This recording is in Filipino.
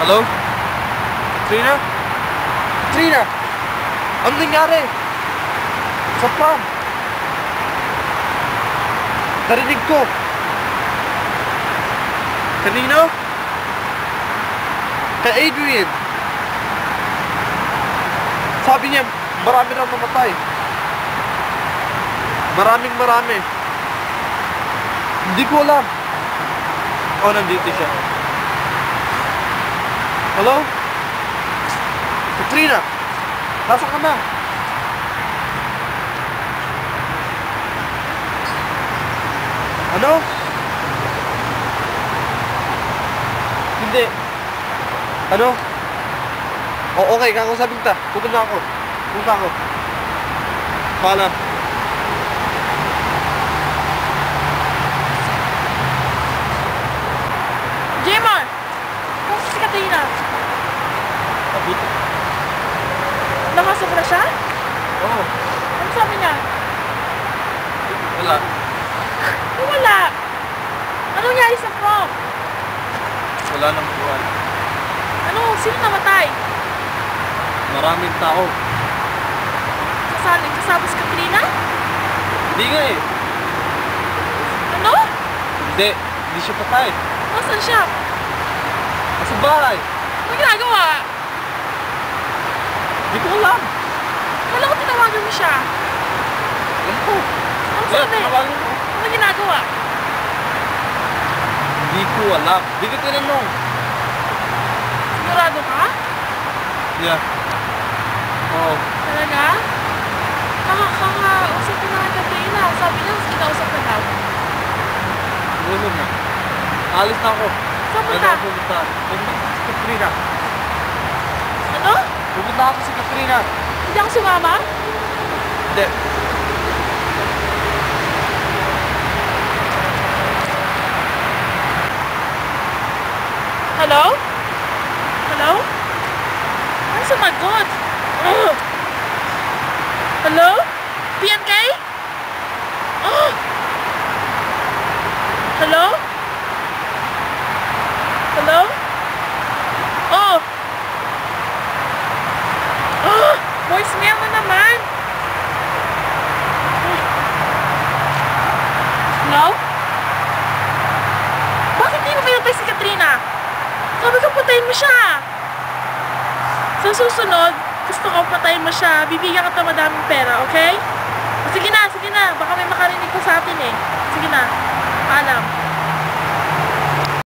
Hello? Katrina? Katrina! Ano nangyari? Sa prom? Narinig ko. Kanino? Kay Adrian. Sabi niya, marami na mamatay. Marami. Hindi ko alam. Oh, nandito siya. Hello? Katrina? Nasaan ka na? Ano? Hindi. Ano? Oh, okay, kakausapin kita. Pupunta ako. Paalam. Jemar! Kamusta si Katrina? Mabuti. Nakasok na siya? Oo. Ano sabi niya? Wala. Wala. Ano nangyari sa prom? Wala nang buwan. Ano? Sino namatay? Maraming tao. Kasama si Katrina? Hindi nga eh. Ano? Hindi siya patay. Nasaan siya? Nasa bahay. Ano ginagawa? Hindi ko alam. Wala ko tinawagan mo siya. Alam ko. Ano sabi? Tinawagan mo. Ano ginagawa? Hindi ko alam. Hindi ko tinanong. Sigurado ka? Yeah. Oo. Talaga? Kakausap ko na kay Katrina. Sabi niya, kinausap na daw. Siguro na. Alis na ako. Saan punta? Ano pupunta? Pupunta ako si Katrina. Ano? Pupunta ako si Katrina. Hindi ako sumama? Hindi. Hello? Hello? Ano sumagot? Hello? PNK? Hello? Hello? Oh! Voicemail mo naman! Hello? Bakit di mo pinatay si Katrina? Sabi ko patayin mo siya! Sa susunod, gusto ko patayin mo siya, bibigyan ka madaming pera, okay? Sige na, baka may makarinig ko sa atin eh. Sige na, paalam.